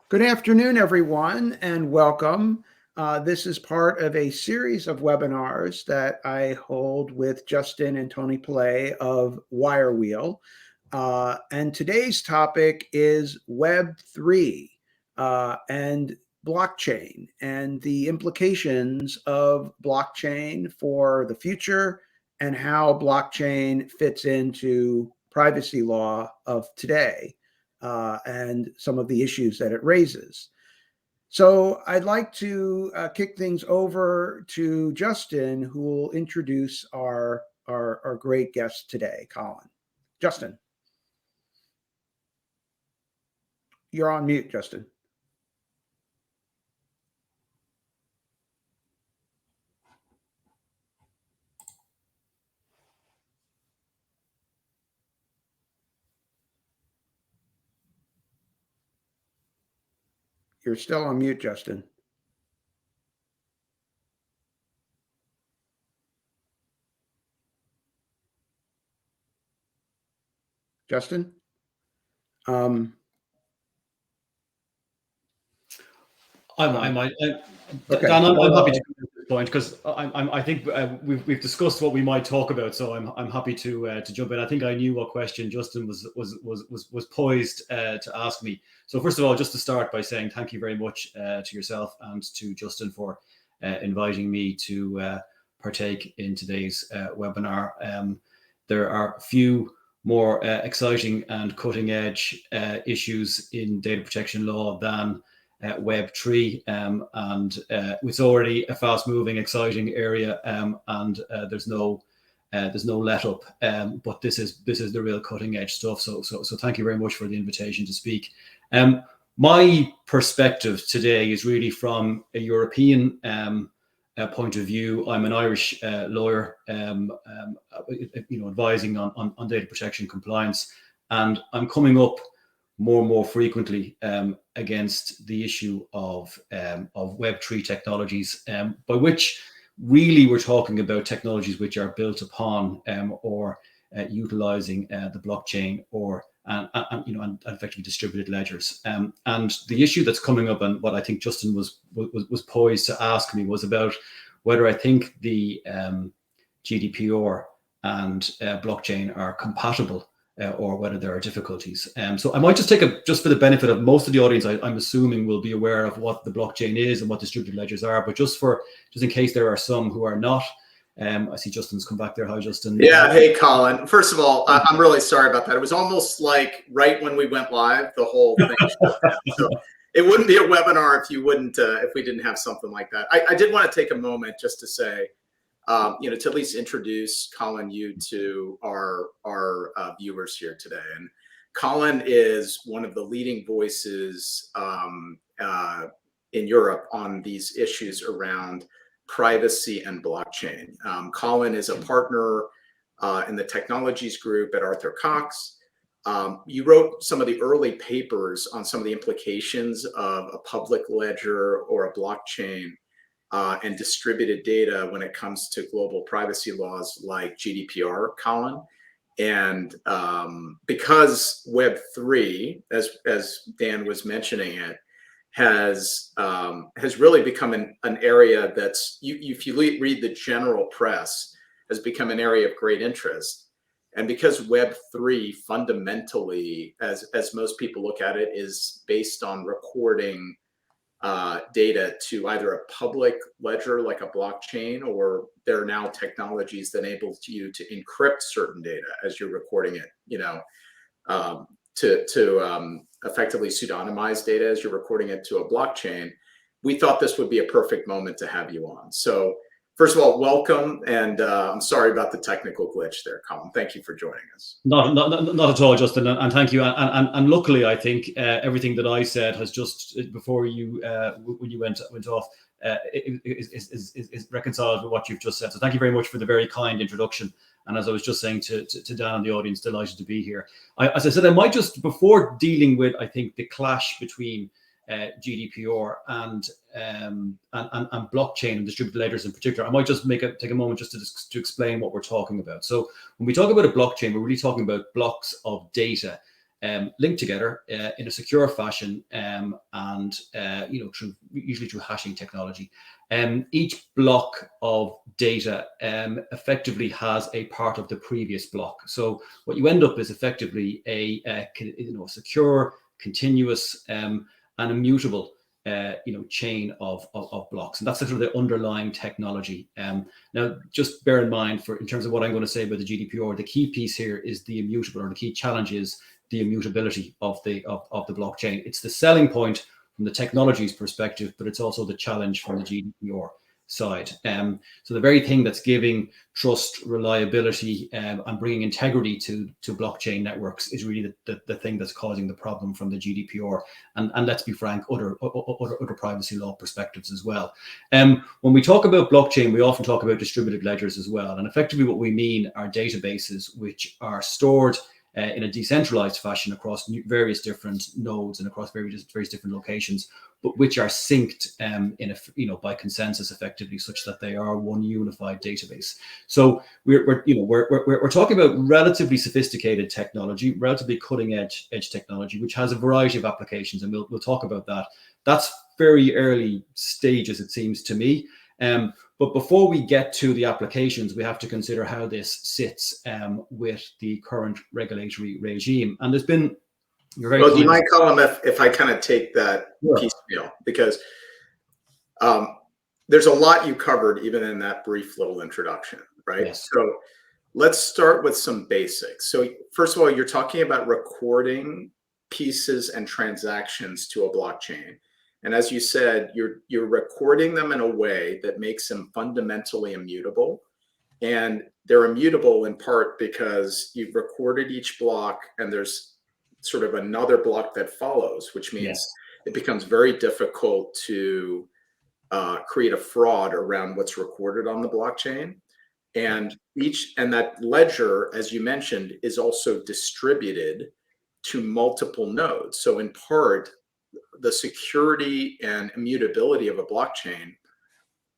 Good afternoon, everyone, and welcome. This is part of a series of webinars that I hold with Justin Antonipillai of WireWheel. And today's topic is Web3 and blockchain and the implications of blockchain for the future and how blockchain fits into privacy law of today. And some of the issues that it raises. So I'd like to kick things over to Justin, who will introduce our great guest today, Colin. Justin, you're on mute, Justin. You're still on mute, Justin. Justin? I'm happy to point because I think we've discussed what we might talk about, so I'm happy to jump in. I think I knew what question Justin was poised to ask me. So first of all, just to start by saying thank you very much to yourself and to Justin for inviting me to partake in today's webinar. There are few more exciting and cutting edge issues in data protection law than Web3, and it's already a fast-moving, exciting area, and there's no let up. But this is the real cutting-edge stuff. So thank you very much for the invitation to speak. My perspective today is really from a European point of view. I'm an Irish lawyer, advising on data protection compliance, and I'm coming up more and more frequently against the issue of Web3 technologies, by which really we're talking about technologies which are built upon or utilizing the blockchain and effectively distributed ledgers. And the issue that's coming up, and what I think Justin was poised to ask me, was about whether I think the GDPR and blockchain are compatible, or whether there are difficulties. So I might just just for the benefit of most of the audience, I'm assuming will be aware of what the blockchain is and what distributed ledgers are, but just in case there are some who are not. I see Justin's come back there. Hi, Justin. Yeah, hey, Colin. First of all, I'm really sorry about that. It was almost like right when we went live, the whole thing shut down. So it wouldn't be a webinar if we didn't have something like that. I did want to take a moment just to say, to at least introduce Colin, you to our viewers here today. And Colin is one of the leading voices in Europe on these issues around privacy and blockchain. Colin is a partner in the technologies group at Arthur Cox. You wrote some of the early papers on some of the implications of a public ledger or a blockchain and distributed data when it comes to global privacy laws like GDPR, Colin. And because Web3, as Dan was mentioning it, has really become an area that's, if you read the general press, has become an area of great interest. And because Web3 fundamentally, as most people look at it, is based on recording data to either a public ledger like a blockchain, or there are now technologies that enable you to encrypt certain data as you're recording it, to effectively pseudonymize data as you're recording it to a blockchain. We thought this would be a perfect moment to have you on. So first of all, welcome, and I'm sorry about the technical glitch there, Colin. Thank you for joining us. Not at all, Justin, and thank you. And luckily, I think everything that I said has just before you when you went off is reconciled with what you've just said. So thank you very much for the very kind introduction. And as I was just saying to Dan and the audience, delighted to be here. As I said, I might just, before dealing with, I think, the clash between GDPR and blockchain and distributed ledgers in particular, I might just take a moment just to explain what we're talking about. So when we talk about a blockchain, we're really talking about blocks of data linked together in a secure fashion, and usually through hashing technology. Each block of data effectively has a part of the previous block. So what you end up is effectively a secure, continuous, and immutable chain of blocks, and that's sort of the underlying technology. Now, just bear in mind, in terms of what I'm going to say about the GDPR, the key piece here is the immutable, or the key challenge is the immutability of the blockchain. It's the selling point from the technology's perspective, but it's also the challenge from the GDPR side. So the very thing that's giving trust, reliability, and bringing integrity to blockchain networks is really the thing that's causing the problem from the GDPR, and let's be frank, other privacy law perspectives as well. When we talk about blockchain, we often talk about distributed ledgers as well, and effectively what we mean are databases which are stored in a decentralized fashion across various different nodes and across various different locations, but which are synced by consensus effectively, such that they are one unified database. So we're talking about relatively sophisticated technology, relatively cutting edge technology, which has a variety of applications, and we'll talk about that. That's very early stages, it seems to me. But before we get to the applications, we have to consider how this sits with the current regulatory regime. And there's been, do you mind, Colin, if I kind of take that piecemeal? Because there's a lot you covered even in that brief little introduction, right? Yes. So let's start with some basics. So first of all, you're talking about recording pieces and transactions to a blockchain. And as you said, you're recording them in a way that makes them fundamentally immutable. And they're immutable in part because you've recorded each block and there's sort of another block that follows, which means it becomes very difficult to create a fraud around what's recorded on the blockchain. And that ledger, as you mentioned, is also distributed to multiple nodes. So in part, the security and immutability of a blockchain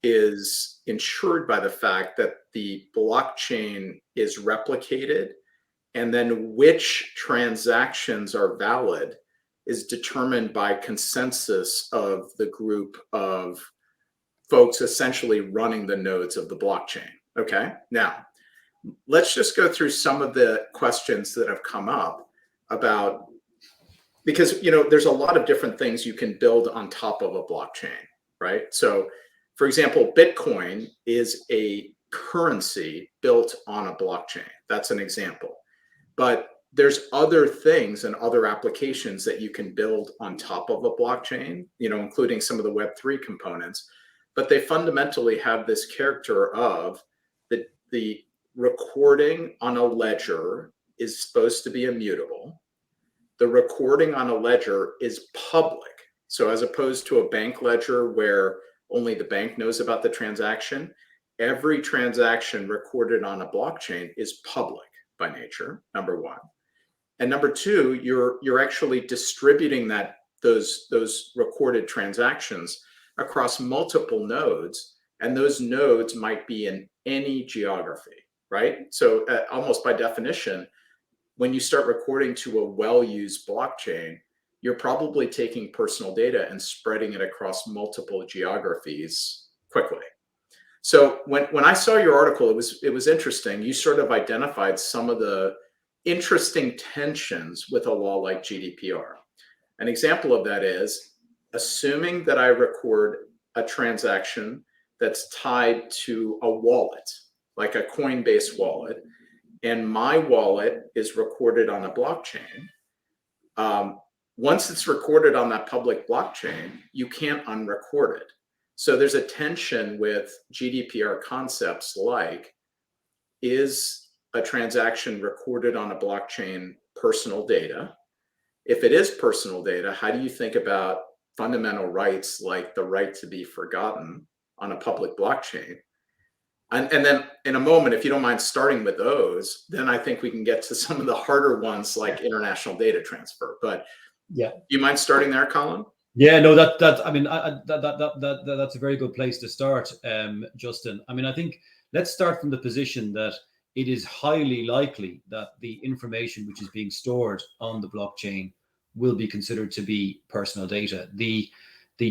is ensured by the fact that the blockchain is replicated, and then which transactions are valid is determined by consensus of the group of folks essentially running the nodes of the blockchain. Okay, now let's just go through some of the questions that have come up about, because there's a lot of different things you can build on top of a blockchain, right? So for example, Bitcoin is a currency built on a blockchain. That's an example. But there's other things and other applications that you can build on top of a blockchain, including some of the Web3 components. But they fundamentally have this character of the recording on a ledger is supposed to be immutable. The recording on a ledger is public. So as opposed to a bank ledger where only the bank knows about the transaction, every transaction recorded on a blockchain is public by nature, number one. And number two, you're actually distributing those recorded transactions across multiple nodes, and those nodes might be in any geography, right? So almost by definition, when you start recording to a well-used blockchain, you're probably taking personal data and spreading it across multiple geographies quickly. So when I saw your article, it was interesting. You sort of identified some of the interesting tensions with a law like GDPR. An example of that is assuming that I record a transaction that's tied to a wallet, like a Coinbase wallet, and my wallet is recorded on a blockchain. Once it's recorded on that public blockchain, you can't unrecord it. So there's a tension with GDPR concepts like, is a transaction recorded on a blockchain personal data? If it is personal data, how do you think about fundamental rights like the right to be forgotten on a public blockchain? And then in a moment, if you don't mind starting with those, then I think we can get to some of the harder ones like international data transfer. But do you mind starting there, Colin? Yeah, no, that's a very good place to start, Justin. I mean, I think let's start from the position that it is highly likely that the information which is being stored on the blockchain will be considered to be personal data. The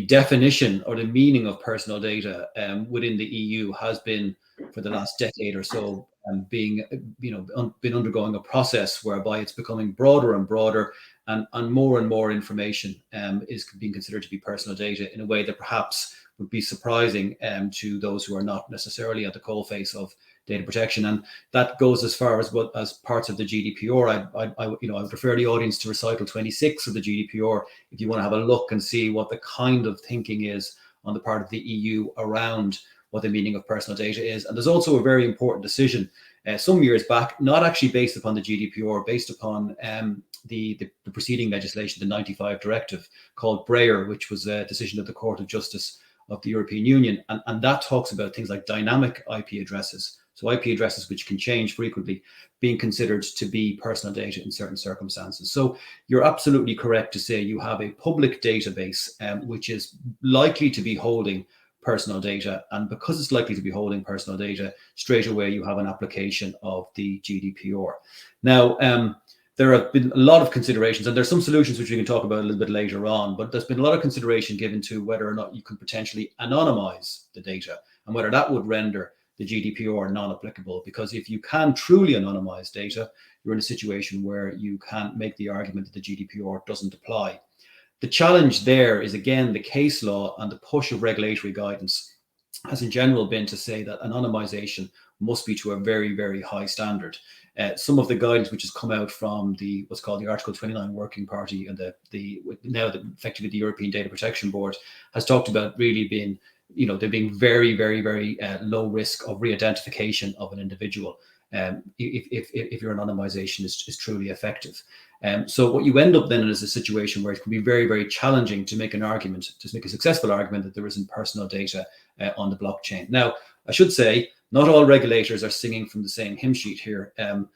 definition or the meaning of personal data within the EU has been, for the last decade or so, been undergoing a process whereby it's becoming broader and broader, and more information is being considered to be personal data in a way that perhaps would be surprising to those who are not necessarily at the coalface of data protection. And that goes as far as what, as parts of the GDPR. I would refer the audience to recital 26 of the GDPR if you want to have a look and see what the kind of thinking is on the part of the EU around what the meaning of personal data is. And there's also a very important decision some years back, not actually based upon the GDPR, based upon the preceding legislation, the 95 directive, called Breyer, which was a decision of the Court of Justice of the European Union. And that talks about things like dynamic IP addresses. So IP addresses which can change frequently, being considered to be personal data in certain circumstances. So you're absolutely correct to say you have a public database which is likely to be holding personal data. And because it's likely to be holding personal data, straight away you have an application of the GDPR. Now, there have been a lot of considerations, and there's some solutions which we can talk about a little bit later on, but there's been a lot of consideration given to whether or not you can potentially anonymize the data and whether that would render the GDPR non-applicable. Because if you can truly anonymize data, you're in a situation where you can't make the argument that the GDPR doesn't apply. The challenge there is, again, the case law and the push of regulatory guidance has in general been to say that anonymization must be to a very, very high standard. Some of the guidance which has come out from the what's called the Article 29 Working Party and effectively the European Data Protection Board has talked about really being, there being very, very, very low risk of re-identification of an individual if your anonymization is truly effective. So what you end up then is a situation where it can be very, very challenging to make an argument, to make a successful argument that there isn't personal data on the blockchain. Now, I should say, not all regulators are singing from the same hymn sheet here. And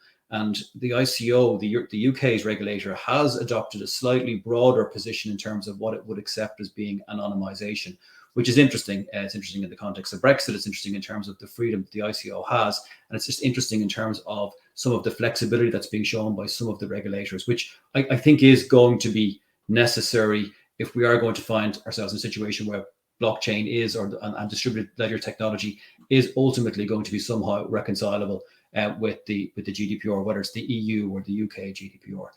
the ICO, the UK's regulator, has adopted a slightly broader position in terms of what it would accept as being anonymization, which is interesting. It's interesting in the context of Brexit. It's interesting in terms of the freedom the ICO has. And it's just interesting in terms of some of the flexibility that's being shown by some of the regulators, which I think is going to be necessary if we are going to find ourselves in a situation where blockchain is, and distributed ledger technology is ultimately going to be somehow reconcilable with the GDPR, whether it's the EU or the UK GDPR.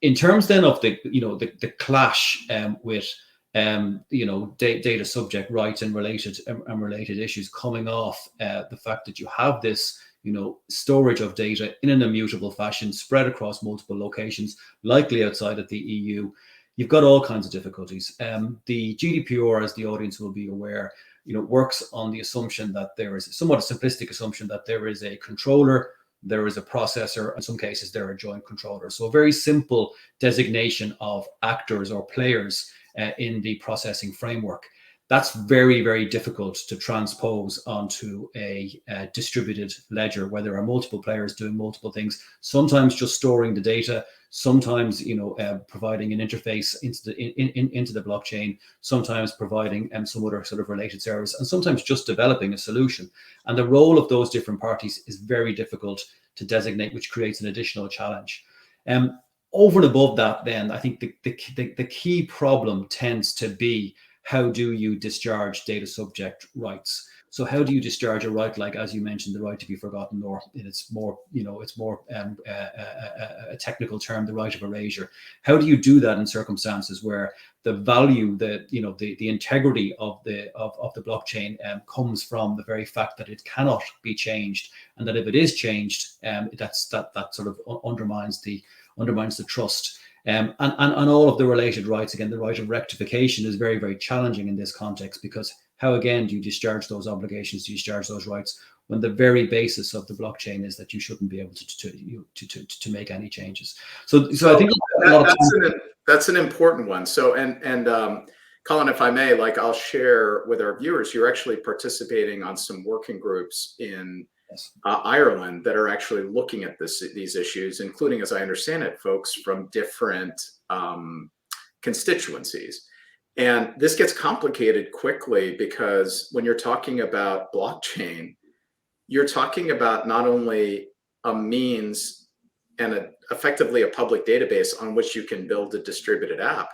In terms then of the clash with data subject rights and related issues coming off the fact that you have this storage of data in an immutable fashion spread across multiple locations, likely outside of the EU, you've got all kinds of difficulties. The GDPR, as the audience will be aware, works on the assumption that there is somewhat a simplistic assumption that there is a controller, there is a processor, in some cases there are joint controllers. So a very simple designation of actors or players in the processing framework. That's very, very difficult to transpose onto a distributed ledger where there are multiple players doing multiple things, sometimes just storing the data, sometimes providing an interface into the blockchain, sometimes providing some other sort of related service, and sometimes just developing a solution. And the role of those different parties is very difficult to designate, which creates an additional challenge. Over and above that, then, I think the key problem tends to be, how do you discharge data subject rights? So how do you discharge a right like, as you mentioned, the right to be forgotten, or in its more, a technical term, the right of erasure? How do you do that in circumstances where the value, the integrity of the blockchain comes from the very fact that it cannot be changed, and that if it is changed, that sort of undermines the trust. And all of the related rights. Again, the right of rectification is very, very challenging in this context, because how, again, do you discharge those obligations, do you discharge those rights, when the very basis of the blockchain is that you shouldn't be able to make any changes? So I think that's an important one. So, and Colin, if I may, I'll share with our viewers, you're actually participating on some working groups in Ireland that are actually looking at these issues, including, as I understand it, folks from different constituencies. And this gets complicated quickly, because when you're talking about blockchain, you're talking about not only a means and effectively a public database on which you can build a distributed app,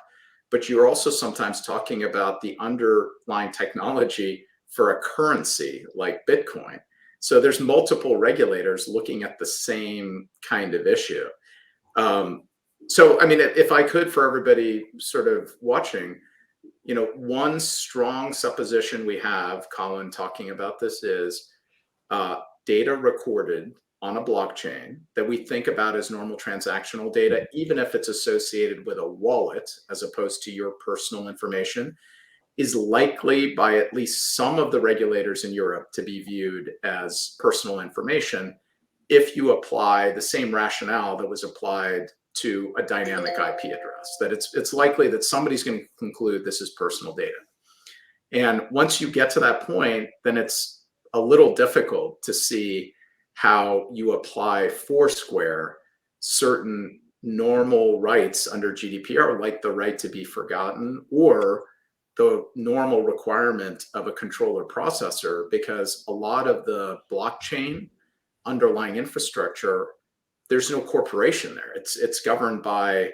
but you're also sometimes talking about the underlying technology for a currency like Bitcoin. So there's multiple regulators looking at the same kind of issue. So, I mean, if I could, for everybody sort of watching, one strong supposition we have, Colin, talking about this is data recorded on a blockchain that we think about as normal transactional data, even if it's associated with a wallet as opposed to your personal information, is likely by at least some of the regulators in Europe to be viewed as personal information if you apply the same rationale that was applied to a dynamic IP address, that it's likely that somebody's going to conclude this is personal data. And once you get to that point, then it's a little difficult to see how you apply foursquare certain normal rights under GDPR, like the right to be forgotten or the normal requirement of a controller processor, because a lot of the blockchain underlying infrastructure, there's no corporation there. It's governed by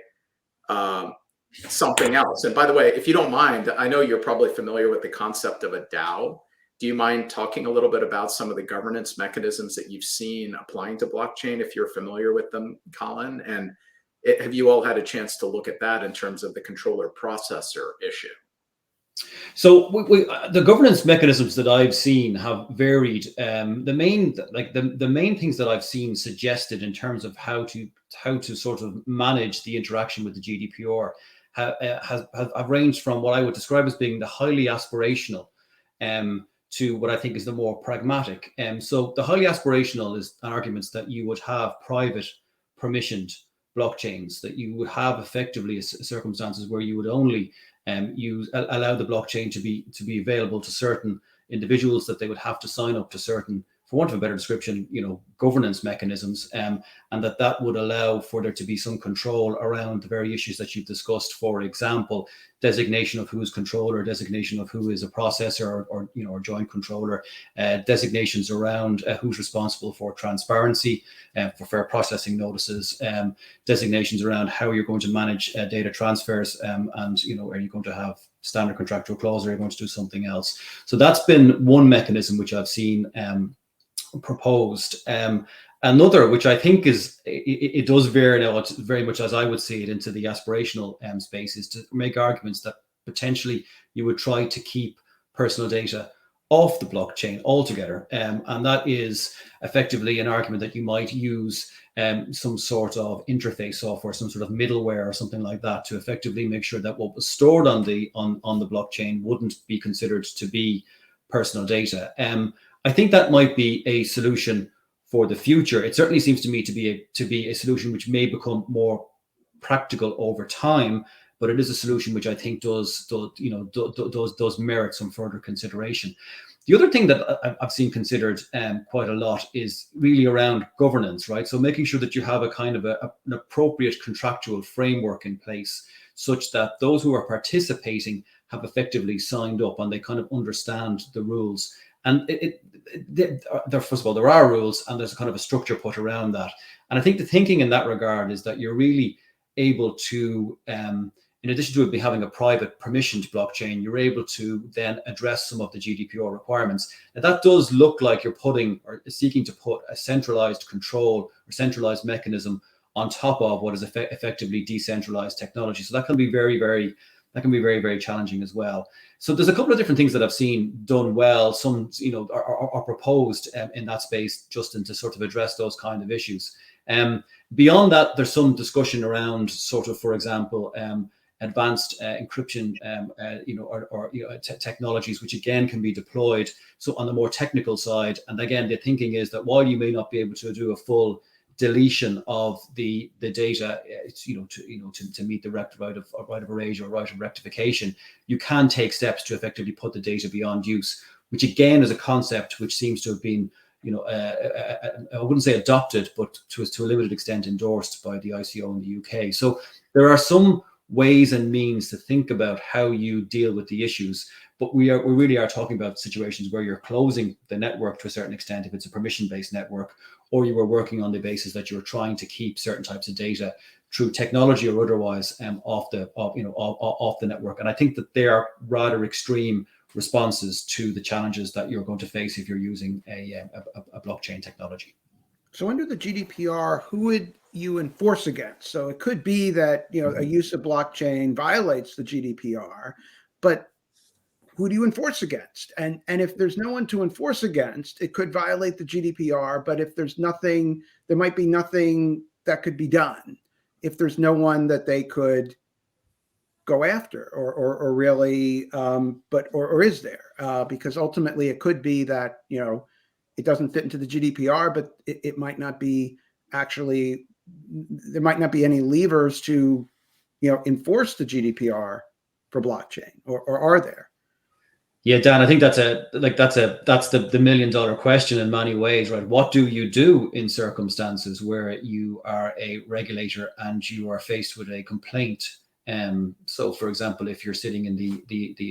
something else. And by the way, if you don't mind, I know you're probably familiar with the concept of a DAO. Do you mind talking a little bit about some of the governance mechanisms that you've seen applying to blockchain, if you're familiar with them, Colin? And have you all had a chance to look at that in terms of the controller processor issue? So the governance mechanisms that I've seen have varied. The main things that I've seen suggested in terms of how to sort of manage the interaction with the GDPR have ranged from what I would describe as being the highly aspirational to what I think is the more pragmatic. So the highly aspirational is arguments that you would have private permissioned blockchains, that you would have effectively circumstances where you would only allow the blockchain to be available to certain individuals, that they would have to sign up to certain, for want of a better description, governance mechanisms, and that would allow for there to be some control around the very issues that you've discussed. For example, designation of who is controller, designation of who is a processor or joint controller, designations around who's responsible for transparency, for fair processing notices, designations around how you're going to manage data transfers, and are you going to have standard contractual clause, or are you going to do something else? So that's been one mechanism which I've seen proposed. Another, which I think it does veer now, it's very much as I would see it into the aspirational space, is to make arguments that potentially you would try to keep personal data off the blockchain altogether, and that is effectively an argument that you might use some sort of interface software, some sort of middleware or something like that, to effectively make sure that what was stored on the blockchain wouldn't be considered to be personal data. I think that might be a solution for the future. It certainly seems to me to be a solution which may become more practical over time, but it is a solution which I think does merit some further consideration. The other thing that I've seen considered quite a lot is really around governance, right? So making sure that you have a kind of an appropriate contractual framework in place, such that those who are participating have effectively signed up and they kind of understand the rules. And first of all, there are rules, and there's a kind of a structure put around that. And I think the thinking in that regard is that you're really able to, in addition to it having a private permissioned blockchain, you're able to then address some of the GDPR requirements. Now, that does look like you're putting or seeking to put a centralized control or centralized mechanism on top of what is effectively decentralized technology. So that can be very, very challenging as well. So there's a couple of different things that I've seen done well. Some, are proposed in that space, Justin, to sort of address those kind of issues. Beyond that, there's some discussion around sort of, for example, advanced encryption, technologies, which again can be deployed. So on the more technical side, and again, the thinking is that while you may not be able to do a full deletion of the data, to meet the right of erasure or right of rectification, you can take steps to effectively put the data beyond use, which again is a concept which seems to have been, I wouldn't say adopted, but to a limited extent endorsed by the ICO in the UK. So there are some ways and means to think about how you deal with the issues, but we really are talking about situations where you're closing the network to a certain extent if it's a permission-based network, or you were working on the basis that you're trying to keep certain types of data through technology or otherwise off the network. And I think that they are rather extreme responses to the challenges that you're going to face if you're using a blockchain technology. So under the GDPR, who would you enforce against? So it could be that, you know, a use of blockchain violates the GDPR, but who do you enforce against? And if there's no one to enforce against, it could violate the GDPR. But if there's nothing, there might be nothing that could be done if there's no one that they could go after or really, or is there? Because ultimately it could be that, you know, it doesn't fit into the GDPR, but it might not be actually, there might not be any levers to, you know, enforce the GDPR for blockchain, or are there? Yeah, Dan, I think that's the $1 million question in many ways, right? What do you do in circumstances where you are a regulator and you are faced with a complaint? So, for example, if you're sitting in the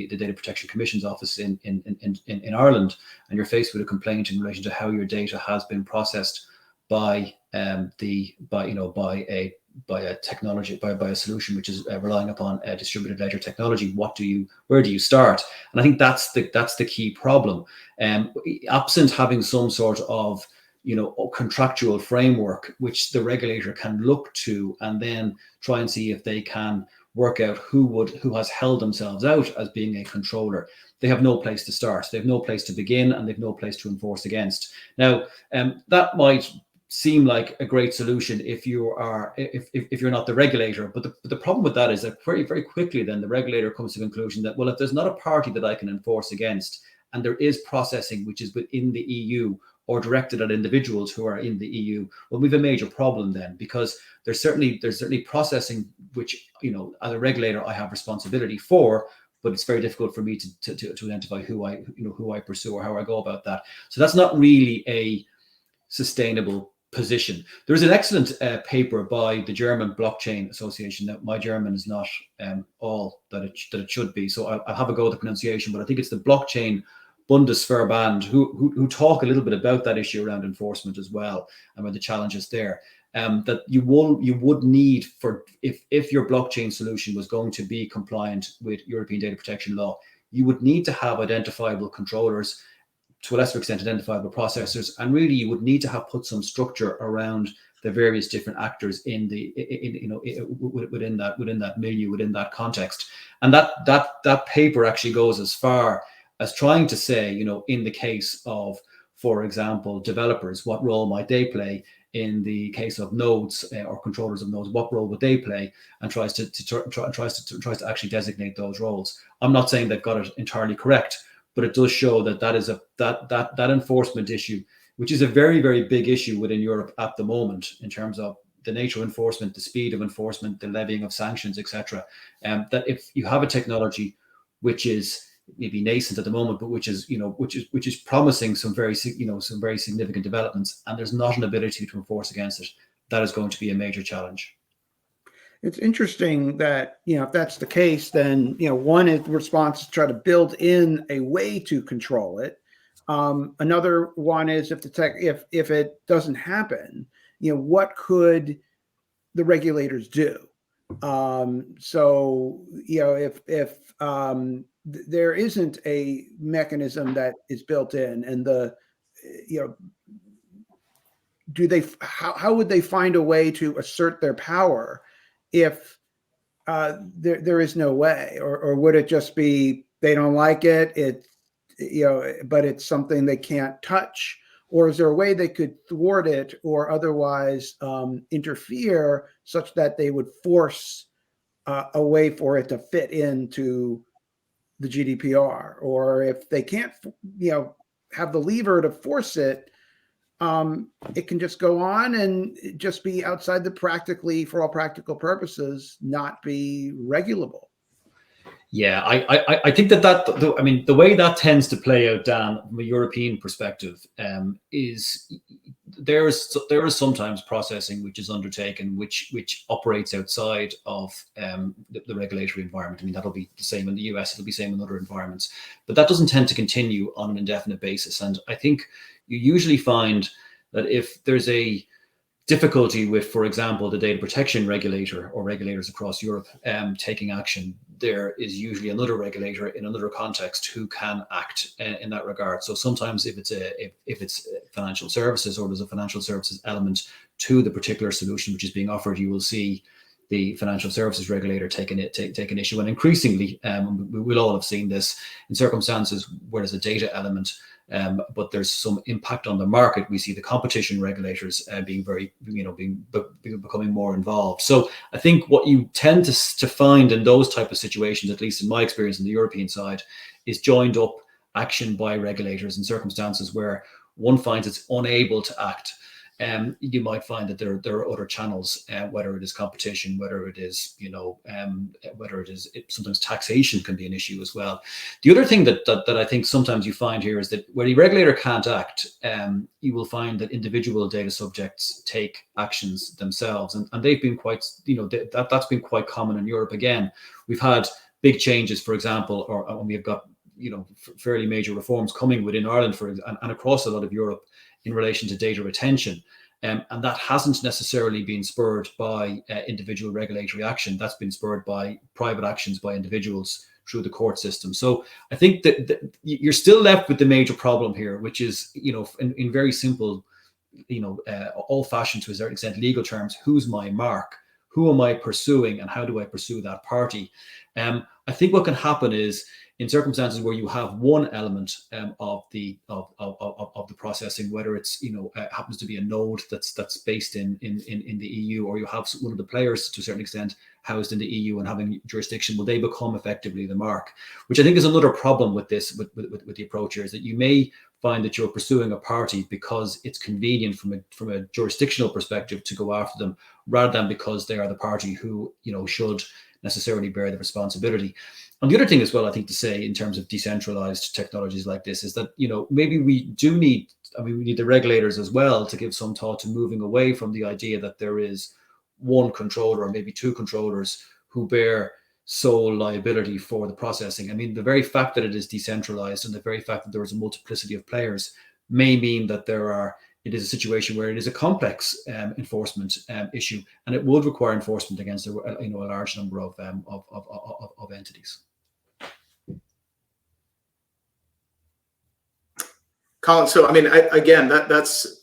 Data Protection Commission's office in Ireland and you're faced with a complaint in relation to how your data has been processed by a technology, by a solution which is relying upon a distributed ledger technology, where do you start? And I think that's the key problem. Absent having some sort of contractual framework which the regulator can look to and then try and see if they can work out who has held themselves out as being a controller, they have no place to start. They have no place to begin, and they've no place to enforce against. Now, that might seem like a great solution if you're not the regulator, but the problem with that is that very, very quickly then the regulator comes to the conclusion that, well, if there's not a party that I can enforce against, and there is processing which is within the EU or directed at individuals who are in the EU, well, we have a major problem then, because there's certainly processing which, as a regulator I have responsibility for, but it's very difficult for me to identify who I pursue or how I go about that. So that's not really a sustainable position. There's an excellent paper by the German Blockchain Association. That my German is not all that it should be, so I'll have a go at the pronunciation, but I think it's the Blockchain Bundesverband who talk a little bit about that issue around enforcement as well, and about the challenges there. That you would need for, if your blockchain solution was going to be compliant with European data protection law, you would need to have identifiable controllers, to a lesser extent identifiable processors, and really you would need to have put some structure around the various different actors within that milieu, within that context. And that paper actually goes as far as trying to say, in the case of, for example, developers, what role might they play? In the case of nodes or controllers of nodes, what role would they play? And tries to actually designate those roles. I'm not saying they've got it entirely correct, but it does show that is that enforcement issue, which is a very, very big issue within Europe at the moment in terms of the nature of enforcement, the speed of enforcement, the levying of sanctions, etc. That if you have a technology which is maybe nascent at the moment, but which is promising some very significant developments, and there's not an ability to enforce against it, that is going to be a major challenge. It's interesting that, if that's the case, then, one is the response to try to build in a way to control it. Another one is if it doesn't happen, what could the regulators do? So, if there isn't a mechanism that is built in, and how would they find a way to assert their power if there is no way, or would it just be they don't like it, but it's something they can't touch? Or is there a way they could thwart it or otherwise interfere such that they would force a way for it to fit into the GDPR? Or if they can't, have the lever to force it, it can just go on and just be outside for all practical purposes, not be regulable. Yeah, I think that I mean, the way that tends to play out, Dan, from a European perspective, is there is sometimes processing which is undertaken which operates outside of the regulatory environment. I mean, that'll be the same in the US, it'll be the same in other environments, but that doesn't tend to continue on an indefinite basis. And I think you usually find that if there's a difficulty with, for example, the data protection regulator or regulators across Europe taking action, there is usually another regulator in another context who can act in that regard. So sometimes if it's financial services, or there's a financial services element to the particular solution which is being offered, you will see the financial services regulator take an issue. And increasingly, we'll all have seen this in circumstances where there's a data element, but there's some impact on the market. We see the competition regulators becoming more involved. So I think what you tend to find in those type of situations, at least in my experience in the European side, is joined up action by regulators in circumstances where one finds it's unable to act. You might find that there are other channels, whether it is competition, whether it is, sometimes taxation can be an issue as well. The other thing that I think sometimes you find here is that where the regulator can't act, you will find that individual data subjects take actions themselves. And they've been quite, that's been quite common in Europe. Again, we've had big changes, for example, or we have got, fairly major reforms coming within Ireland and across a lot of Europe in relation to data retention. And that hasn't necessarily been spurred by individual regulatory action. That's been spurred by private actions by individuals through the court system. So I think that you're still left with the major problem here, which is, in very simple, old-fashioned, to a certain extent, legal terms: who's my mark? Who am I pursuing, and how do I pursue that party? I think what can happen is, in circumstances where you have one element of the processing, whether it's happens to be a node that's based in the EU, or you have one of the players to a certain extent housed in the EU and having jurisdiction, will they become effectively the mark? Which I think is another problem with this, with the approach here, is that you may find that you're pursuing a party because it's convenient from a jurisdictional perspective to go after them, rather than because they are the party who should necessarily bear the responsibility. And the other thing as well, I think, to say in terms of decentralized technologies like this is that, maybe we do need, we need the regulators as well to give some thought to moving away from the idea that there is one controller or maybe two controllers who bear sole liability for the processing. I mean, the very fact that it is decentralized and the very fact that there is a multiplicity of players may mean that it is a situation where it is a complex enforcement issue, and it would require enforcement against a large number of entities. Colin, so I mean, again, that's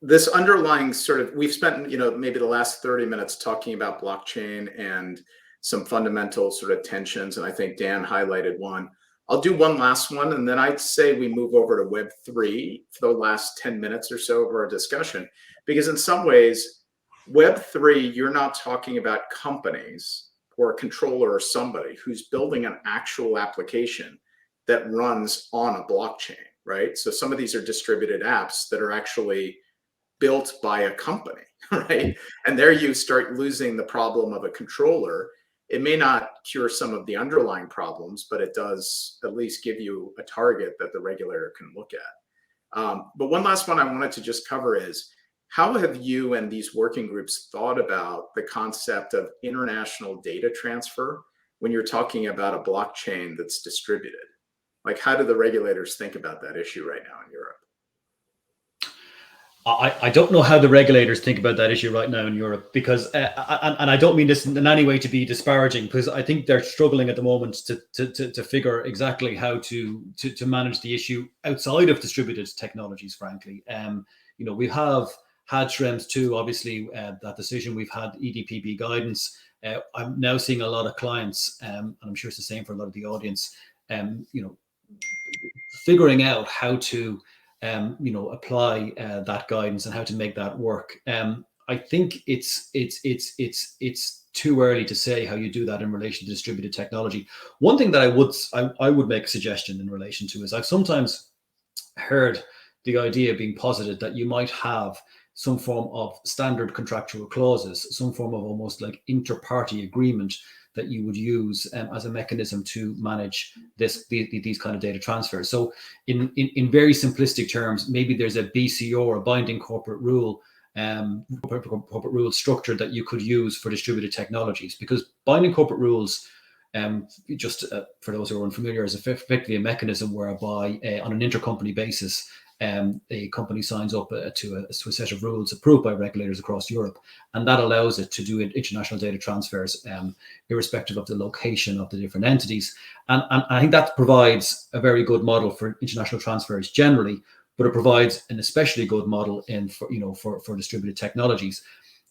this underlying sort of, we've spent maybe the last 30 minutes talking about blockchain and some fundamental sort of tensions, and I think Dan highlighted one. I'll do one last one, and then I'd say we move over to Web3 for the last 10 minutes or so of our discussion, because in some ways, Web3, you're not talking about companies or a controller or somebody who's building an actual application that runs on a blockchain, right? So some of these are distributed apps that are actually built by a company, right? And there you start losing the problem of a controller. It may not cure some of the underlying problems, but it does at least give you a target that the regulator can look at. But one last one I wanted to just cover is, how have you and these working groups thought about the concept of international data transfer when you're talking about a blockchain that's distributed? Like, how do the regulators think about that issue right now in Europe? I don't know how the regulators think about that issue right now in Europe, because, and I don't mean this in any way to be disparaging, because I think they're struggling at the moment to figure exactly how to manage the issue outside of distributed technologies, frankly. We have had Schrems 2, obviously, that decision. We've had EDPB guidance. I'm now seeing a lot of clients, and I'm sure it's the same for a lot of the audience, figuring out how to apply that guidance and how to make that work. I think it's too early to say how you do that in relation to distributed technology. One thing that I would make a suggestion in relation to is, I've sometimes heard the idea being posited that you might have some form of standard contractual clauses, some form of almost like inter-party agreement that you would use as a mechanism to manage these kind of data transfers. So in very simplistic terms, maybe there's a BCO, or a binding corporate rule structure that you could use for distributed technologies, because binding corporate rules, for those who are unfamiliar, is effectively a mechanism whereby on an intercompany basis, a company signs up to a set of rules approved by regulators across Europe, and that allows it to do international data transfers, irrespective of the location of the different entities. And I think that provides a very good model for international transfers generally, but it provides an especially good model for distributed technologies.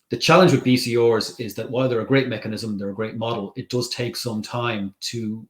The challenge with BCOs is that while they're a great mechanism, they're a great model, it does take some time to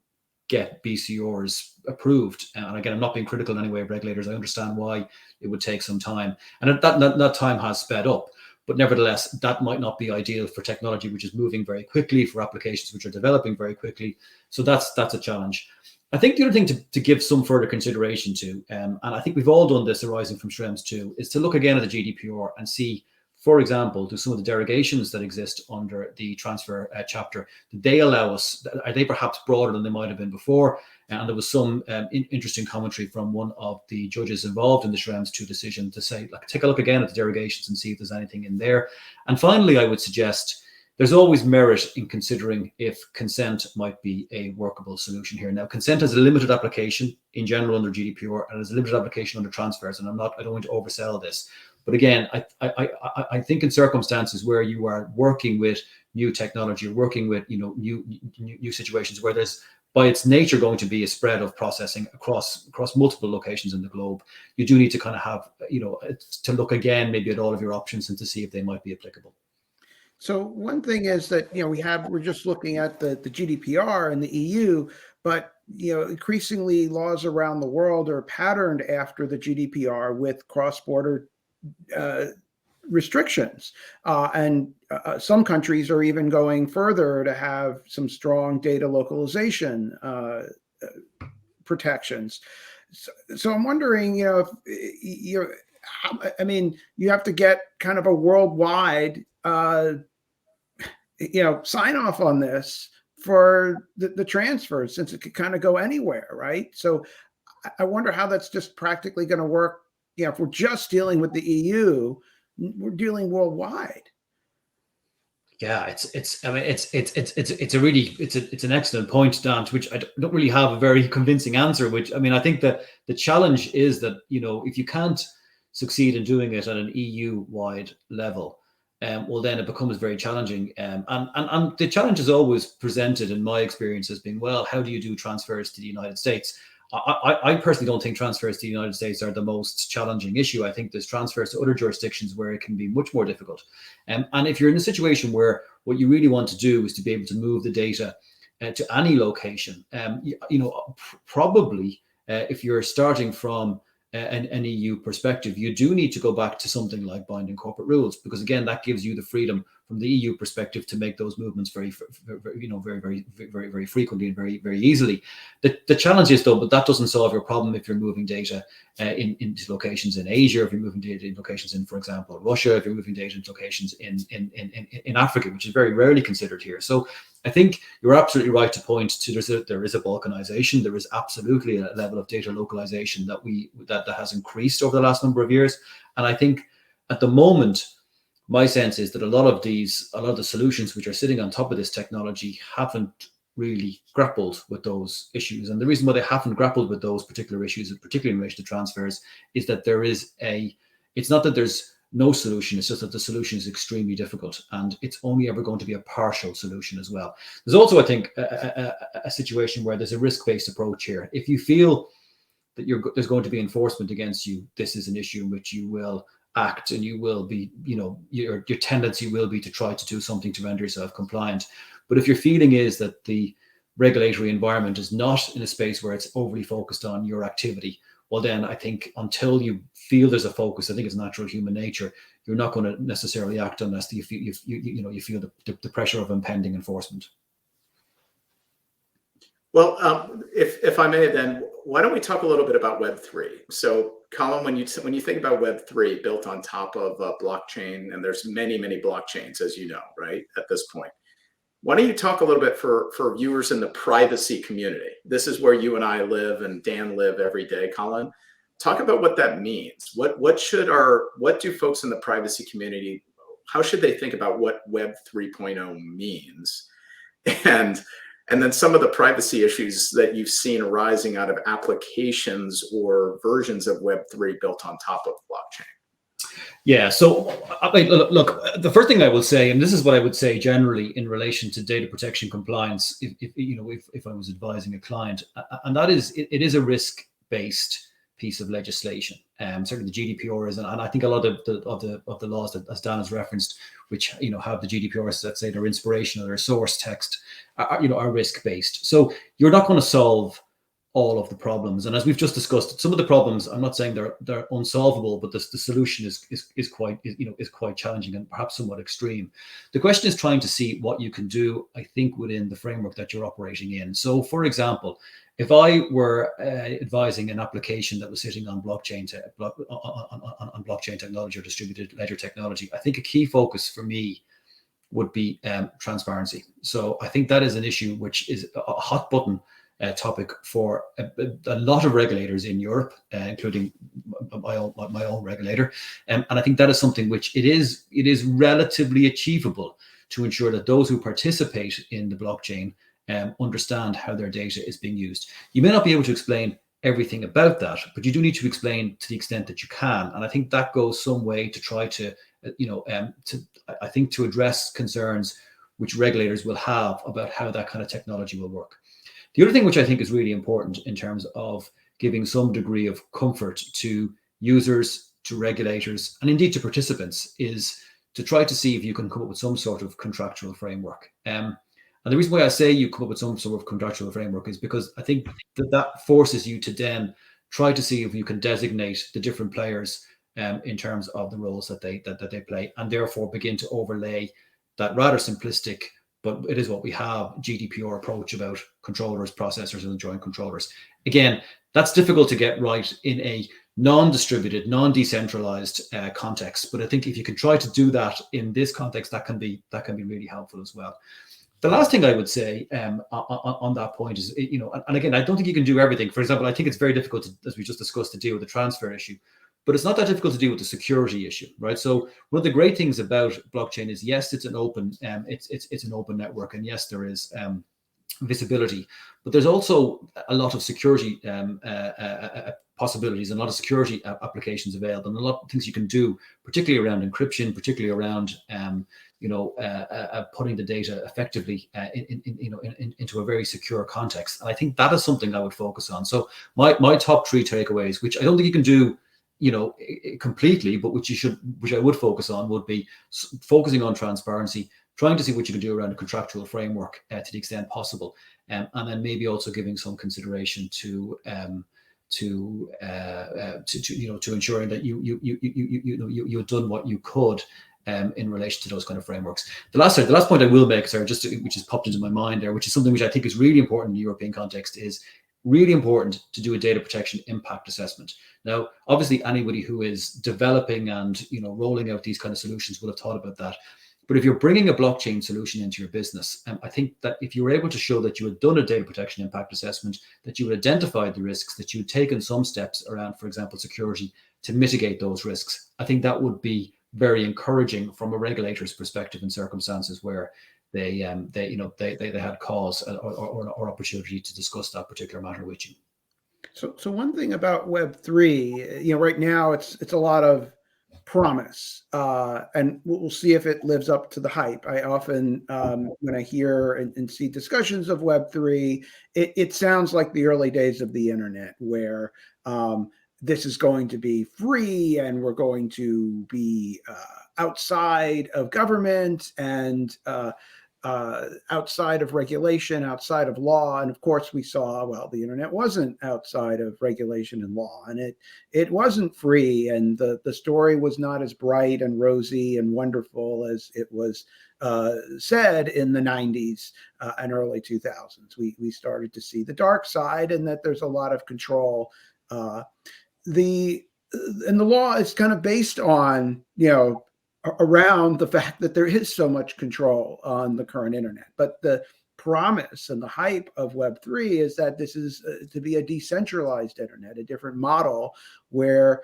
get BCOs approved. And again, I'm not being critical in any way of regulators. I understand why it would take some time. And that time has sped up. But nevertheless, that might not be ideal for technology which is moving very quickly, for applications which are developing very quickly. So that's a challenge. I think the other thing to give some further consideration to, and I think we've all done this arising from Schrems too, is to look again at the GDPR and see, for example, do some of the derogations that exist under the transfer chapter, did they allow us, are they perhaps broader than they might have been before? And there was some interesting commentary from one of the judges involved in the Schrems 2 decision to say, like, take a look again at the derogations and see if there's anything in there. And finally, I would suggest there's always merit in considering if consent might be a workable solution here. Now, consent has a limited application in general under GDPR, and has a limited application under transfers. And I don't want to oversell this. But again, I think in circumstances where you are working with new technology, you're working with new situations where there's by its nature going to be a spread of processing across multiple locations in the globe, you do need to kind of have to look again maybe at all of your options and to see if they might be applicable. So one thing is that we're just looking at the GDPR and the EU, but increasingly laws around the world are patterned after the GDPR with cross-border restrictions, and some countries are even going further to have some strong data localization protections. So I'm wondering, if you have to get kind of a worldwide sign off on this for the transfer, since it could kind of go anywhere, right? So I wonder how that's just practically going to work. If we're just dealing with the EU, we're dealing worldwide. Yeah, it's an excellent point, Dan, to which I don't really have a very convincing answer. Which, I think that the challenge is that if you can't succeed in doing it at an EU-wide level, well, then it becomes very challenging. And the challenge is always presented, in my experience, as being, well, how do you do transfers to the United States? I personally don't think transfers to the United States are the most challenging issue. I think there's transfers to other jurisdictions where it can be much more difficult. And if you're in a situation where what you really want to do is to be able to move the data to any location, probably if you're starting from an EU perspective, you do need to go back to something like binding corporate rules, because again, that gives you the freedom from the EU perspective to make those movements very frequently and very, very easily. The challenge is, though, but that doesn't solve your problem if you're moving data into locations in Asia, if you're moving data in locations in, for example, Russia, if you're moving data into locations in Africa, which is very rarely considered here. So I think you're absolutely right to point to there is a balkanization. There is absolutely a level of data localization that has increased over the last number of years. And I think at the moment, my sense is that a lot of the solutions which are sitting on top of this technology haven't really grappled with those issues. And the reason why they haven't grappled with those particular issues, particularly in relation to transfers, is that it's not that there's no solution, it's just that the solution is extremely difficult, and it's only ever going to be a partial solution as well. There's also, I think, a situation where there's a risk-based approach here. If you feel that there's going to be enforcement against you, this is an issue in which you will act, and you will be, your tendency will be to try to do something to render yourself compliant. But if your feeling is that the regulatory environment is not in a space where it's overly focused on your activity, well, then I think until you feel there's a focus, I think it's natural human nature, you're not going to necessarily act unless you feel the pressure of impending enforcement. Well, if I may, then why don't we talk a little bit about Web3? So, Colin, when you think about Web3 built on top of blockchain, and there's many blockchains, as you know, right, at this point, Why don't you talk a little bit for viewers in the privacy community? This is where you and I live and Dan live every day, Colin. Talk about what that means. What do folks in the privacy community, how should they think about what Web 3.0 means? And then some of the privacy issues that you've seen arising out of applications or versions of Web 3 built on top of blockchain. Yeah, so I mean, look, the first thing I will say, and this is what I would say generally in relation to data protection compliance, if I was advising a client, and that is, it is a risk-based piece of legislation. Certainly the GDPR is, and I think a lot of the laws that, as Dan has referenced, which have the GDPR, let's say their inspiration or their source text, are risk-based. So you're not going to solve all of the problems, and as we've just discussed, some of the problems, I'm not saying they're unsolvable, but the solution is quite challenging and perhaps somewhat extreme. The question is trying to see what you can do, I think, within the framework that you're operating in. So, for example, if I were advising an application that was sitting on blockchain on blockchain technology or distributed ledger technology, I think a key focus for me would be transparency. So I think that is an issue which is a hot button topic for a lot of regulators in Europe, including my own regulator, and I think that is something which it is relatively achievable to ensure that those who participate in the blockchain understand how their data is being used. You may not be able to explain everything about that, but you do need to explain to the extent that you can, and I think that goes some way to try to to address concerns which regulators will have about how that kind of technology will work. The other thing which I think is really important in terms of giving some degree of comfort to users, to regulators, and indeed to participants is to try to see if you can come up with some sort of contractual framework. And the reason why I say you come up with some sort of contractual framework is because I think that forces you to then try to see if you can designate the different players in terms of the roles that they play, and therefore begin to overlay that rather simplistic, but it is what we have, GDPR approach about controllers, processors, and joint controllers. Again, that's difficult to get right in a non-distributed, non-decentralized context. But I think if you can try to do that in this context, that can be really helpful as well. The last thing I would say on that point is, and again, I don't think you can do everything. For example, I think it's very difficult to, as we just discussed, to deal with the transfer issue. But it's not that difficult to deal with the security issue, right? So one of the great things about blockchain is, yes, it's an open, it's an open network, and yes, there is visibility, but there's also a lot of security possibilities and a lot of security applications available, and a lot of things you can do, particularly around encryption, particularly around putting the data effectively into a very secure context. And I think that is something I would focus on. So my top 3 takeaways, which I don't think you can do completely, but which I would focus on, would be focusing on transparency, trying to see what you can do around a contractual framework to the extent possible, and then maybe also giving some consideration to ensuring that you've done what you could in relation to those kind of frameworks. The last point I will make, sorry, which has popped into my mind there, which is something which I think is really important in the European context, is really important to do a data protection impact assessment. Now, obviously, anybody who is developing and rolling out these kind of solutions will have thought about that. But if you're bringing a blockchain solution into your business, I think that if you were able to show that you had done a data protection impact assessment, that you had identified the risks, that you had taken some steps around, for example, security to mitigate those risks, I think that would be very encouraging from a regulator's perspective in circumstances where they had cause or opportunity to discuss that particular matter with you. So one thing about Web3, right now it's a lot of promise, and we'll see if it lives up to the hype. I often, when I hear and see discussions of Web3, it sounds like the early days of the internet, where this is going to be free and we're going to be outside of government and outside of regulation, outside of law. And of course we saw, well, the internet wasn't outside of regulation and law, and it wasn't free, and the story was not as bright and rosy and wonderful as it was said in the 90s and early 2000s. We started to see the dark side, and that there's a lot of control. And the law is kind of based on, around the fact that there is so much control on the current internet. But the promise and the hype of Web3 is that this is to be a decentralized internet, a different model where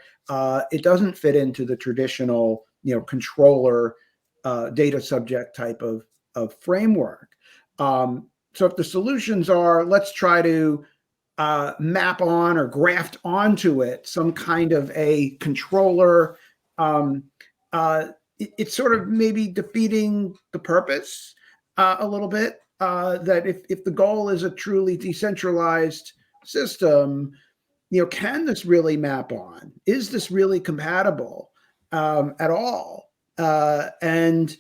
it doesn't fit into the traditional, controller data subject type of framework. So if the solutions are, let's try to map on or graft onto it some kind of a controller, it's sort of maybe defeating the purpose a little bit. That if the goal is a truly decentralized system, can this really map on? Is this really compatible at all? And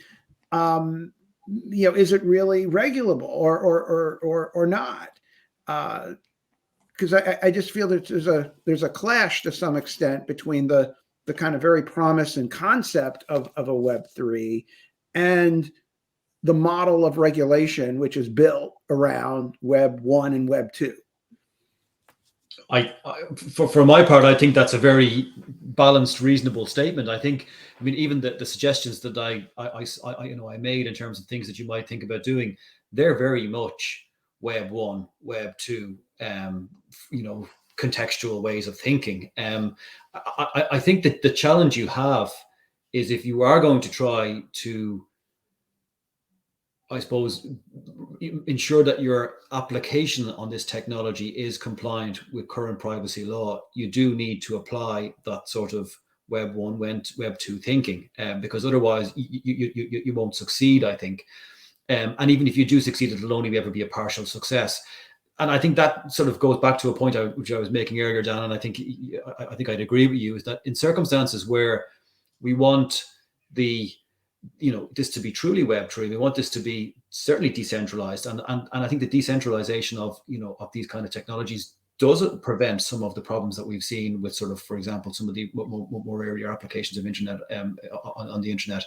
is it really regulable or not? Because I just feel that there's a clash to some extent between the kind of very promise and concept of a Web3 and the model of regulation, which is built around Web 1 and Web 2. For my part, I think that's a very balanced, reasonable statement. I mean, even the suggestions that I made in terms of things that you might think about doing, they're very much Web 1, Web 2, contextual ways of thinking. I think that the challenge you have is if you are going to try to, I suppose, ensure that your application on this technology is compliant with current privacy law, you do need to apply that sort of Web 1, Web 2 thinking, because otherwise you won't succeed, I think. And even if you do succeed, it'll only ever be a partial success. And I think that sort of goes back to a point which I was making earlier, Dan, and I think I'd agree with you, is that in circumstances where we want this to be truly Web3, we want this to be certainly decentralized, and I think the decentralization of these kind of technologies doesn't prevent some of the problems that we've seen with sort of, for example, some of the more earlier applications of internet on the internet.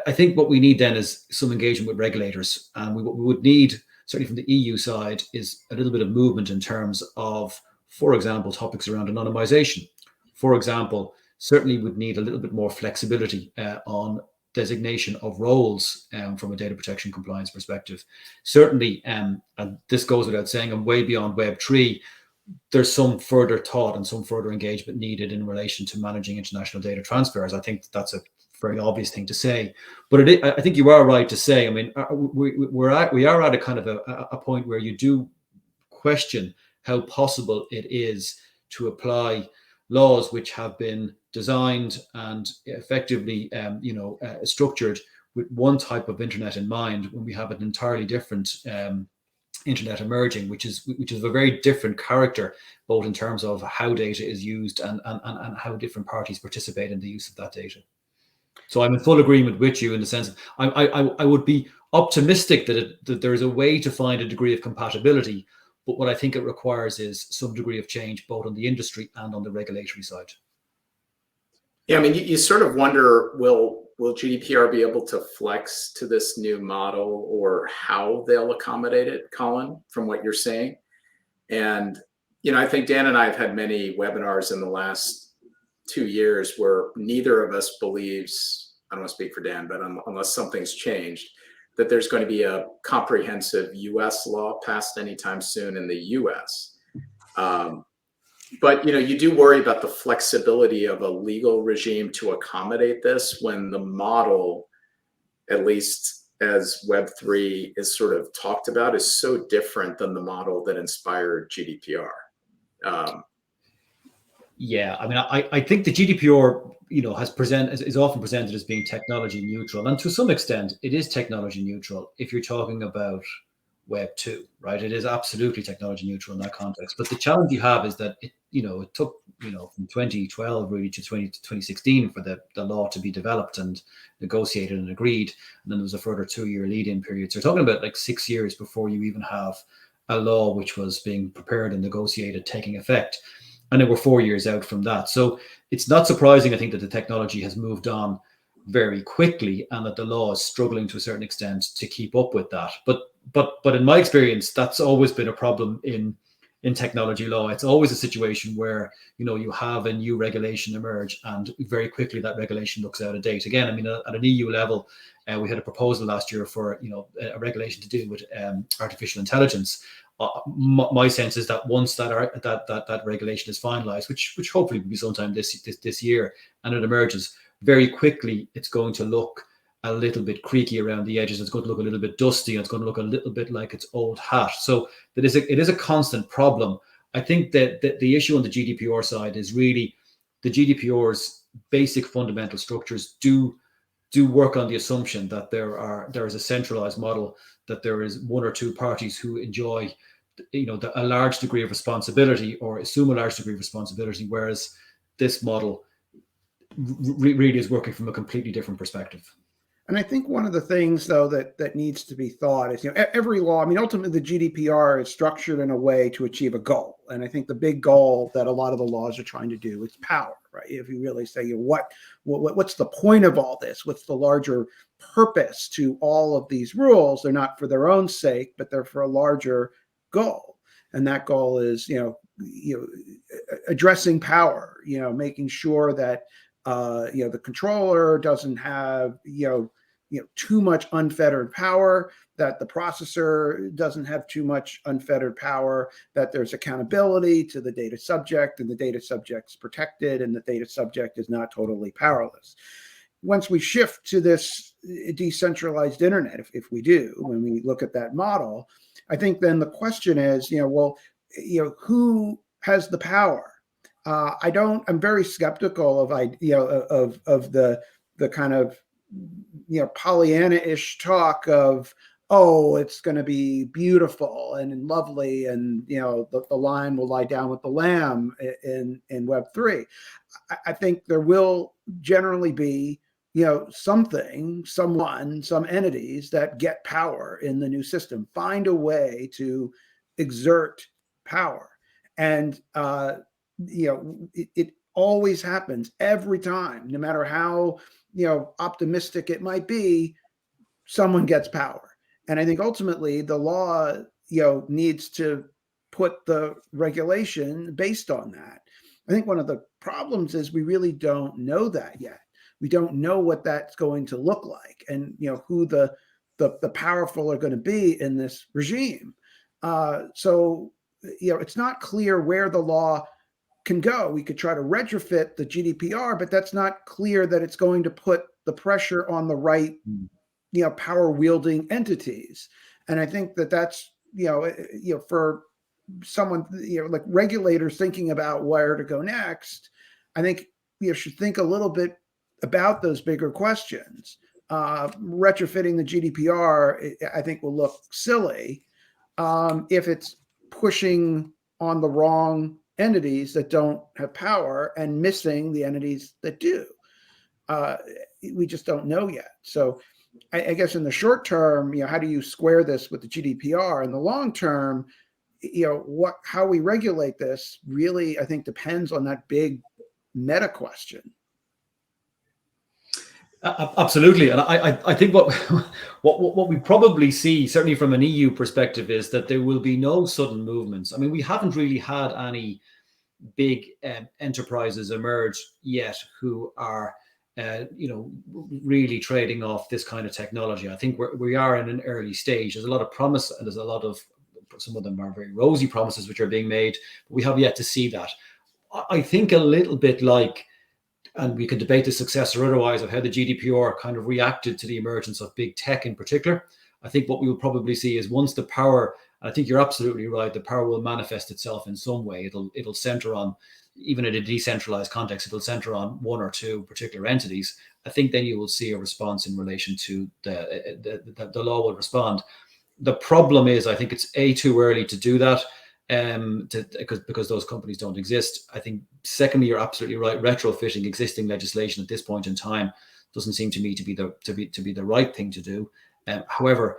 I think what we need then is some engagement with regulators, and what we would need, certainly from the EU side, is a little bit of movement in terms of, for example, topics around anonymization. For example, certainly would need a little bit more flexibility on designation of roles from a data protection compliance perspective. Certainly, and this goes without saying, and way beyond Web3, there's some further thought and some further engagement needed in relation to managing international data transfers. I think that's a very obvious thing to say, but I think you are right to say, I mean, we are at a kind of a point where you do question how possible it is to apply laws which have been designed and effectively structured with one type of internet in mind, when we have an entirely different internet emerging, which is of a very different character, both in terms of how data is used and how different parties participate in the use of that data. So I'm in full agreement with you in the sense I would be optimistic that there is a way to find a degree of compatibility, but what I think it requires is some degree of change both on the industry and on the regulatory side. Yeah, I mean, you sort of wonder, will GDPR be able to flex to this new model, or how they'll accommodate it, Colin, from what you're saying? And, I think Dan and I have had many webinars in the last 2 years where neither of us believes, I don't want to speak for Dan, but unless something's changed, that there's going to be a comprehensive US law passed anytime soon in the US. But you do worry about the flexibility of a legal regime to accommodate this, when the model, at least as Web3 is sort of talked about, is so different than the model that inspired GDPR. Yeah, I mean, I think the GDPR, is often presented as being technology neutral, and to some extent, it is technology neutral if you're talking about Web 2, right? It is absolutely technology neutral in that context. But the challenge you have is that it took from 2012 really to 2016 for the law to be developed and negotiated and agreed, and then there was a further 2-year lead-in period. So you're talking about like 6 years before you even have a law which was being prepared and negotiated taking effect. And then we're 4 years out from that. So it's not surprising, I think, that the technology has moved on very quickly and that the law is struggling to a certain extent to keep up with that. But in my experience, that's always been a problem in in technology law. It's always a situation where, you know, you have a new regulation emerge and very quickly that regulation looks out of date. Again, I mean, at an EU level, we had a proposal last year for, you know, a regulation to do with artificial intelligence. My sense is that once that regulation is finalized, which hopefully will be sometime this year, and it emerges, very quickly it's going to look a little bit creaky around the edges. It's going to look a little bit dusty, and it's going to look a little bit like its old hat. So it is a constant problem. I think that the issue on the GDPR side is really the GDPR's basic fundamental structures do work on the assumption that there is a centralized model, that there is one or two parties who enjoy, you know, a large degree of responsibility or assume a large degree of responsibility, whereas this model really is working from a completely different perspective. And I think one of the things, though, that needs to be thought is, you know, every law, I mean, ultimately the GDPR is structured in a way to achieve a goal. And I think the big goal that a lot of the laws are trying to do is power, right? If you really say, you know, what's the point of all this? What's the larger purpose to all of these rules? They're not for their own sake, but they're for a larger goal. And that goal is, addressing power, you know, making sure that the controller doesn't have, too much unfettered power, that the processor doesn't have too much unfettered power, that there's accountability to the data subject and the data subject's protected and the data subject is not totally powerless. Once we shift to this decentralized internet, if we do, when we look at that model, I think then the question is, who has the power? I'm very skeptical of the kind of, Pollyanna-ish talk of, oh, it's going to be beautiful and lovely, and the lion will lie down with the lamb in Web3. I think there will generally be some entities that get power in the new system, find a way to exert power, and it always happens every time, no matter how optimistic it might be, someone gets power. And I think ultimately the law needs to put the regulation based on that. I think one of the problems is we really don't know that yet. We don't know what that's going to look like, and who the powerful are going to be in this regime. So it's not clear where the law can go. We could try to retrofit the GDPR, but that's not clear that it's going to put the pressure on the right, power wielding entities. And I think that's, for someone, like regulators thinking about where to go next, I think should think a little bit about those bigger questions. Retrofitting the GDPR, I think, will look silly if it's pushing on the wrong entities that don't have power and missing the entities that do. We just don't know yet. So I guess in the short term, how do you square this with the GDPR? In the long term, how we regulate this really, I think, depends on that big meta question. Absolutely, and I think what we probably see, certainly from an EU perspective, is that there will be no sudden movements. I mean, we haven't really had any big enterprises emerge yet who are, really trading off this kind of technology. I think we are in an early stage. There's a lot of promise, and there's a lot of, some of them are very rosy promises which are being made, but we have yet to see that. I think a little bit like, and we can debate the success or otherwise of how the GDPR kind of reacted to the emergence of big tech in particular. I think what we will probably see is once the power, and I think you're absolutely right, the power will manifest itself in some way. It'll center on, even in a decentralized context, it'll center on one or two particular entities. I think then you will see a response in relation to the law will respond. The problem is, I think it's too early to do that. Because those companies don't exist. I think secondly, you're absolutely right, retrofitting existing legislation at this point in time doesn't seem to me to be the right thing to do. However,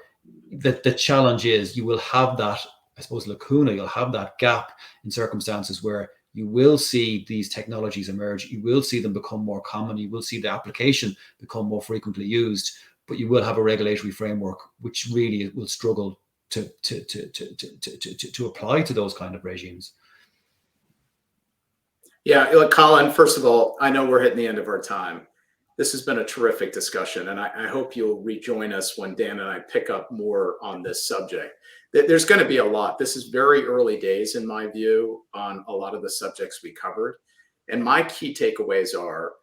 the challenge is you will have that, I suppose, lacuna, you'll have that gap in circumstances where you will see these technologies emerge, you will see them become more common, you will see the application become more frequently used, but you will have a regulatory framework which really will struggle to apply to those kind of regimes. Yeah, look, Colin, first of all, I know we're hitting the end of our time. This has been a terrific discussion, and I hope you'll rejoin us when Dan and I pick up more on this subject. There's going to be a lot. This is very early days, in my view, on a lot of the subjects we covered. And my key takeaways are,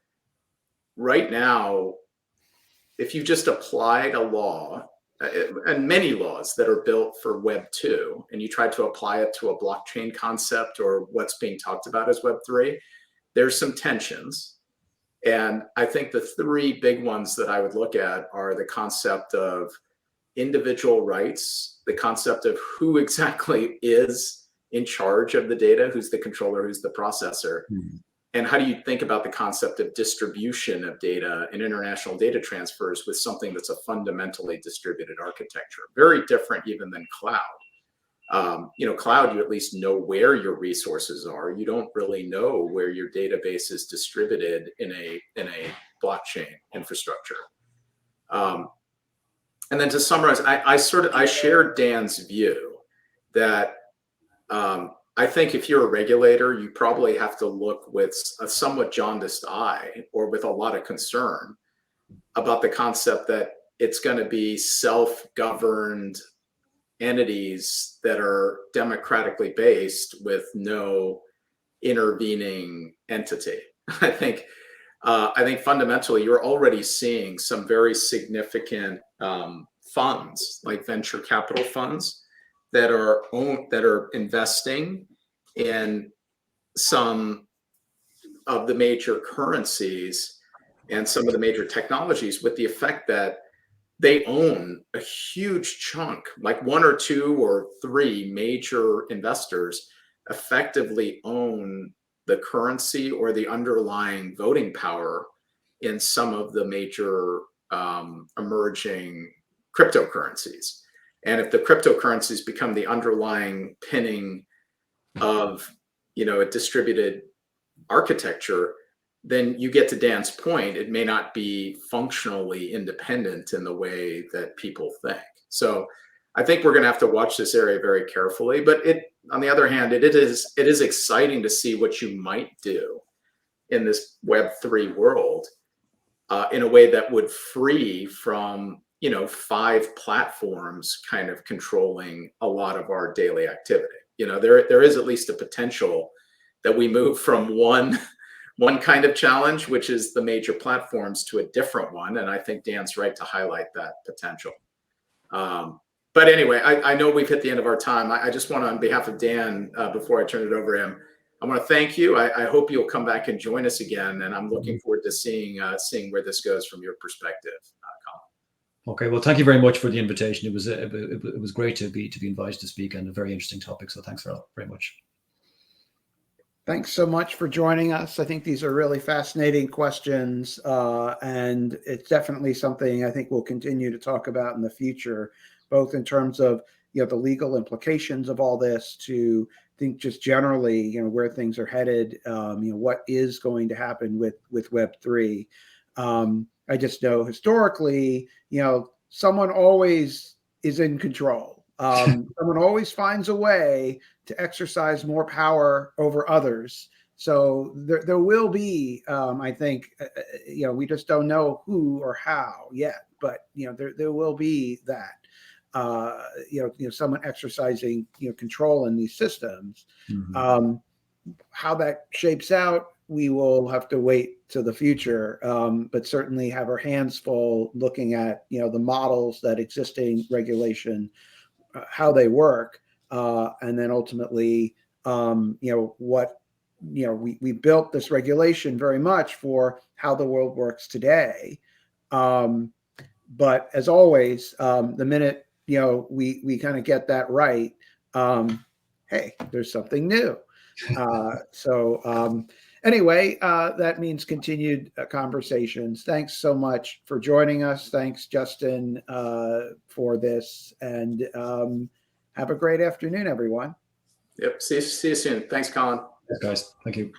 right now, if you just applied a law, and many laws that are built for Web 2, and you try to apply it to a blockchain concept or what's being talked about as Web 3, there's some tensions. And I think the three big ones that I would look at are the concept of individual rights, the concept of who exactly is in charge of the data, who's the controller, who's the processor, and how do you think about the concept of distribution of data and international data transfers with something that's a fundamentally distributed architecture, very different even than cloud. Cloud, you at least know where your resources are. You don't really know where your database is distributed in a blockchain infrastructure. And then to summarize, I shared Dan's view that I think if you're a regulator, you probably have to look with a somewhat jaundiced eye or with a lot of concern about the concept that it's going to be self-governed entities that are democratically based with no intervening entity. I think fundamentally you're already seeing some very significant funds, like venture capital funds, that are investing in some of the major currencies and some of the major technologies, with the effect that they own a huge chunk, like one or two or three major investors effectively own the currency or the underlying voting power in some of the major emerging cryptocurrencies. And if the cryptocurrencies become the underlying pinning of, a distributed architecture, then you get to Dan's point, it may not be functionally independent in the way that people think. So I think we're going to have to watch this area very carefully. But on the other hand, it is exciting to see what you might do in this Web3 world in a way that would free from 5 platforms kind of controlling a lot of our daily activity. There is at least a potential that we move from one kind of challenge, which is the major platforms, to a different one. And I think Dan's right to highlight that potential. But anyway, I know we've hit the end of our time. I just want to, on behalf of Dan, before I turn it over to him, I want to thank you. I hope you'll come back and join us again. And I'm looking forward to seeing where this goes from your perspective, Colin. Okay, well, thank you very much for the invitation. It was great to be invited to speak, and a very interesting topic. So thanks very much. Thanks so much for joining us. I think these are really fascinating questions, and it's definitely something I think we'll continue to talk about in the future, both in terms of the legal implications of all this, to think just generally where things are headed, what is going to happen with Web3. I just know historically, someone always is in control. Someone always finds a way to exercise more power over others. So there will be, I think, we just don't know who or how yet, but there will be that, someone exercising control in these systems. Mm-hmm. How that shapes out, we will have to wait to the future, but certainly have our hands full looking at the models that existing regulation, how they work, and then ultimately what we built this regulation very much for how the world works today. But as always, the minute we kind of get that right, hey, there's something new. Anyway, that means continued conversations. Thanks so much for joining us. Thanks, Justin, for this, and have a great afternoon, everyone. Yep. See you soon. Thanks, Colin. Thanks, guys. Thank you.